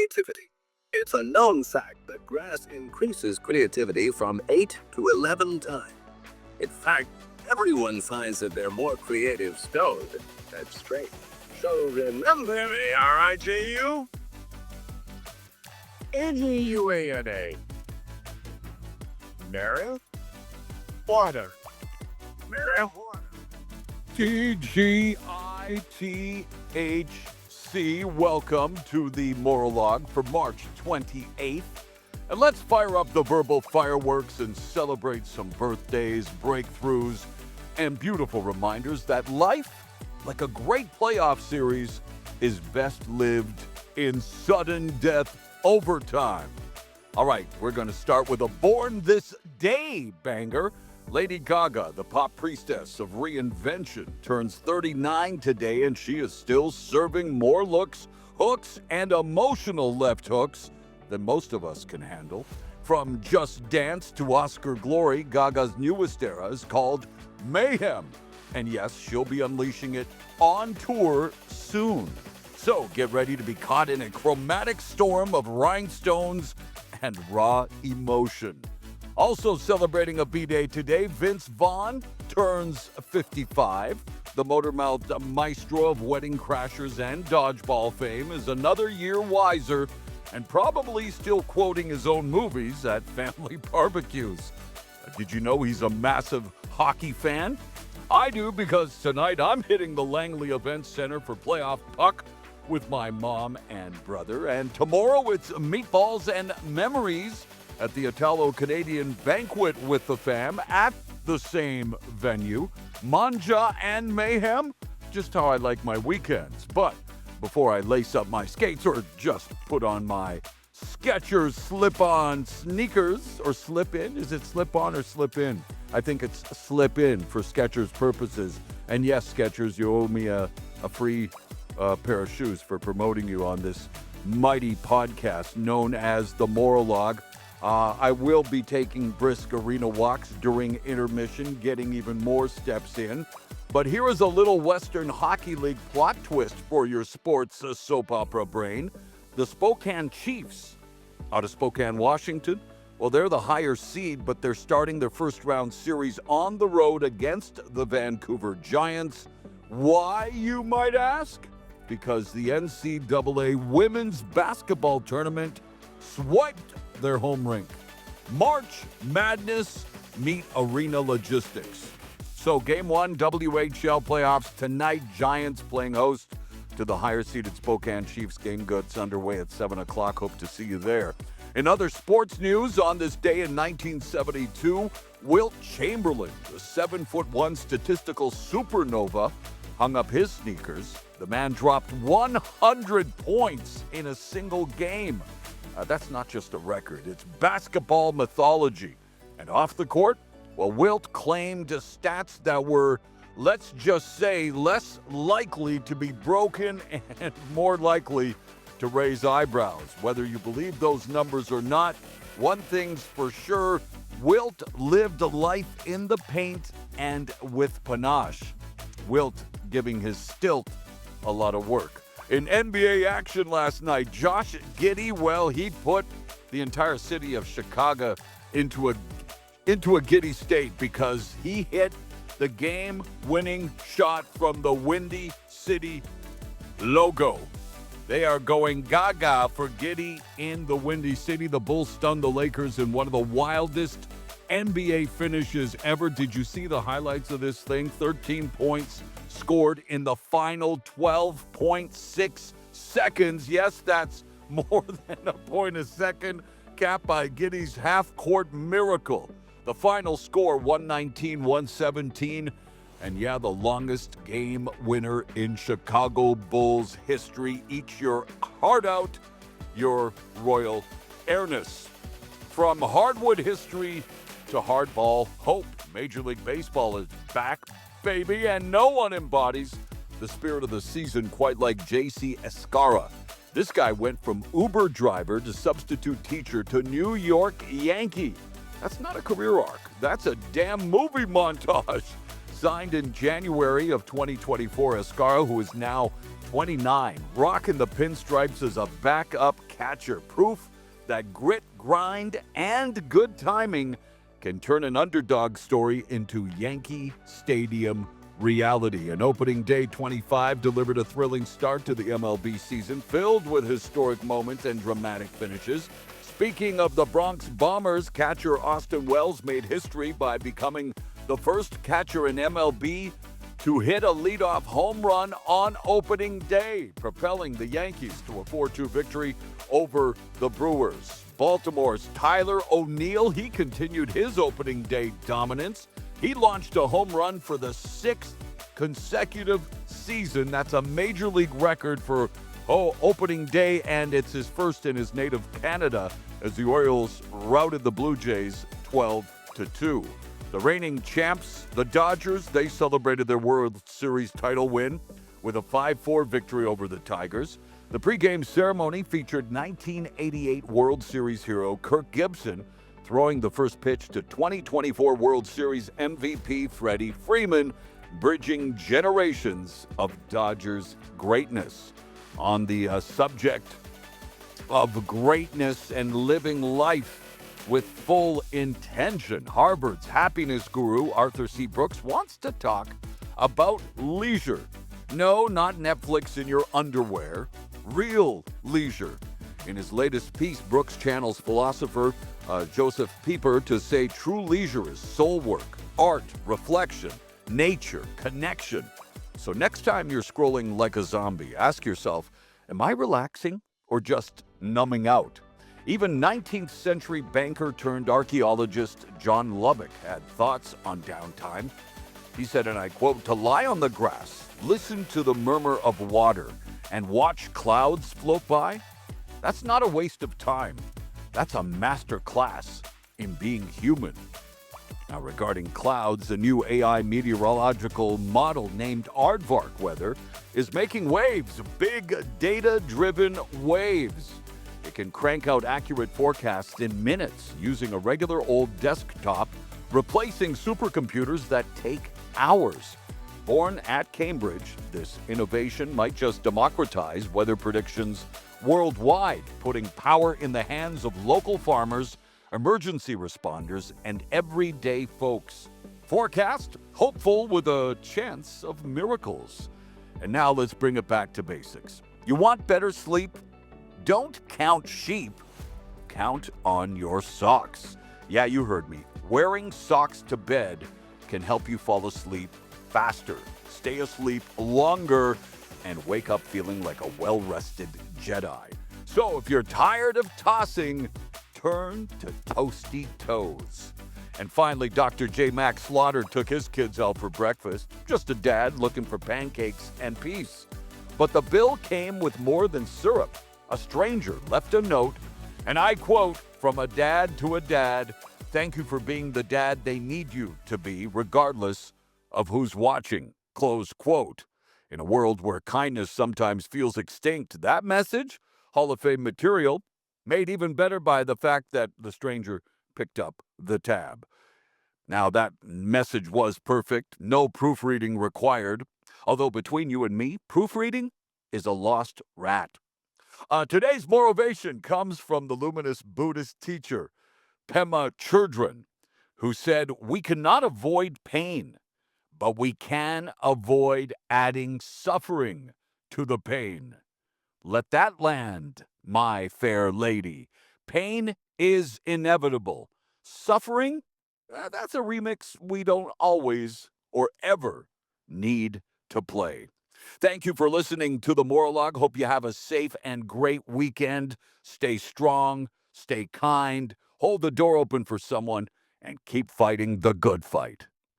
creativity. It's a known fact that grass increases creativity from 8 to 11 times. In fact, everyone finds that they're more creative stoned. That's strange. So remember, M-A-R-I-J-U? N-E-U-A-N-A. Marijuana. Marijuana. T-G-I-T-H-C. Welcome to the Maurologue for March 28th. And let's fire up the verbal fireworks and celebrate some birthdays, breakthroughs, and beautiful reminders that life, like a great playoff series, is best lived in sudden death overtime. All right, we're going to start with a Born This Day banger. Lady Gaga, the pop priestess of reinvention, turns 39 today, and she is still serving more looks, hooks, and emotional left hooks than most of us can handle. From Just Dance to Oscar glory, Gaga's newest era is called Mayhem. And yes, she'll be unleashing it on tour soon. So get ready to be caught in a chromatic storm of rhinestones and raw emotion. Also celebrating a B-Day today, Vince Vaughn turns 55. The motor-mouthed maestro of Wedding Crashers and Dodgeball fame is another year wiser and probably still quoting his own movies at family barbecues. Did you know he's a massive hockey fan? I do, because tonight I'm hitting the Langley Event Center for playoff puck with my mom and brother. And tomorrow it's meatballs and memories at the Italo-Canadian banquet with the fam at the same venue. Manja and mayhem, just how I like my weekends. But before I lace up my skates or just put on my Skechers slip-on sneakers, or slip-in? Is it slip-on or slip-in? I think it's slip-in for Skechers purposes. And yes, Skechers, you owe me a free pair of shoes for promoting you on this mighty podcast known as the Maurologue. I will be taking brisk arena walks during intermission, getting even more steps in. But here is a little Western Hockey League plot twist for your sports soap opera brain. The Spokane Chiefs, out of Spokane, Washington, well, they're the higher seed, but they're starting their first-round series on the road against the Vancouver Giants. Why, you might ask? Because the NCAA Women's Basketball Tournament swiped their home rink. March Madness meet arena logistics. So Game 1 WHL playoffs tonight. Giants playing host to the higher-seeded Spokane Chiefs. Game gets underway at 7 o'clock. Hope to see you there. In other sports news, on this day in 1972, Wilt Chamberlain, the 7'1" statistical supernova, hung up his sneakers. The man dropped 100 points in a single game. That's not just a record, it's basketball mythology. And off the court, well, Wilt claimed stats that were, let's just say, less likely to be broken and more likely to raise eyebrows. Whether you believe those numbers or not, one thing's for sure, Wilt lived a life in the paint and with panache. Wilt giving his stilt a lot of work. In NBA action last night, Josh Giddey, well, he put the entire city of Chicago into a giddy state because he hit the game-winning shot from the Windy City logo. They are going gaga for Giddey in the Windy City. The Bulls stunned the Lakers in one of the wildest NBA finishes ever. Did you see the highlights of this thing? 13 points scored in the final 12.6 seconds. Yes, that's more than a point a second, capped by Giddey's half-court miracle. The final score, 119-117. And yeah, the longest game winner in Chicago Bulls history. Eat your heart out, your royal airness. From hardwood history to hardball hope, Major League Baseball is back, baby, and no one embodies the spirit of the season quite like J.C. Escarra. This guy went from Uber driver to substitute teacher to New York Yankee. That's not a career arc. That's a damn movie montage. Signed in January of 2024, Escarra, who is now 29, rocking the pinstripes as a backup catcher. Proof that grit, grind, and good timing can turn an underdog story into Yankee Stadium reality. And opening day 25 delivered a thrilling start to the MLB season, filled with historic moments and dramatic finishes. Speaking of the Bronx Bombers, catcher Austin Wells made history by becoming the first catcher in MLB to hit a leadoff home run on opening day, propelling the Yankees to a 4-2 victory over the Brewers. Baltimore's Tyler O'Neill, he continued his opening day dominance. He launched a home run for the 6th consecutive season. That's a major league record for opening day, and it's his first in his native Canada as the Orioles routed the Blue Jays 12-2. The reigning champs, the Dodgers, they celebrated their World Series title win with a 5-4 victory over the Tigers. The pregame ceremony featured 1988 World Series hero Kirk Gibson throwing the first pitch to 2024 World Series MVP Freddie Freeman, bridging generations of Dodgers greatness. On the subject of greatness and living life with full intention, Harvard's happiness guru Arthur C. Brooks wants to talk about leisure. No, not Netflix in your underwear, real leisure. In his latest piece, Brooks channels philosopher Joseph Pieper to say true leisure is soul work, art, reflection, nature, connection. So next time you're scrolling like a zombie, ask yourself, am I relaxing or just numbing out? Even 19th century banker turned archaeologist John Lubbock had thoughts on downtime. He said, and I quote, "To lie on the grass, listen to the murmur of water, and watch clouds float by, that's not a waste of time. That's a master class in being human." Now, regarding clouds, a new AI meteorological model named Aardvark Weather is making waves, big data-driven waves. It can crank out accurate forecasts in minutes using a regular old desktop, replacing supercomputers that take hours. Born at Cambridge, this innovation might just democratize weather predictions worldwide, putting power in the hands of local farmers, emergency responders, and everyday folks. Forecast, hopeful with a chance of miracles. And now let's bring it back to basics. You want better sleep? Don't count sheep, count on your socks. Yeah, you heard me. Wearing socks to bed can help you fall asleep faster, stay asleep longer, and wake up feeling like a well-rested Jedi. So if you're tired of tossing, turn to Toasty Toes. And finally, Dr. J. Max Slaughter took his kids out for breakfast. Just a dad looking for pancakes and peace. But the bill came with more than syrup. A stranger left a note, and I quote, "From a dad to a dad, thank you for being the dad they need you to be, regardless of who's watching." Close quote. In a world where kindness sometimes feels extinct, that message, Hall of Fame material, made even better by the fact that the stranger picked up the tab. Now, that message was perfect, no proofreading required. Although between you and me, proofreading is a lost rat. Today's motivation comes from the luminous Buddhist teacher, Pema Chodron, who said, "We cannot avoid pain, but we can avoid adding suffering to the pain." Let that land, my fair lady. Pain is inevitable. Suffering, that's a remix we don't always or ever need to play. Thank you for listening to the Maurologue. Hope you have a safe and great weekend. Stay strong, stay kind, hold the door open for someone, and keep fighting the good fight.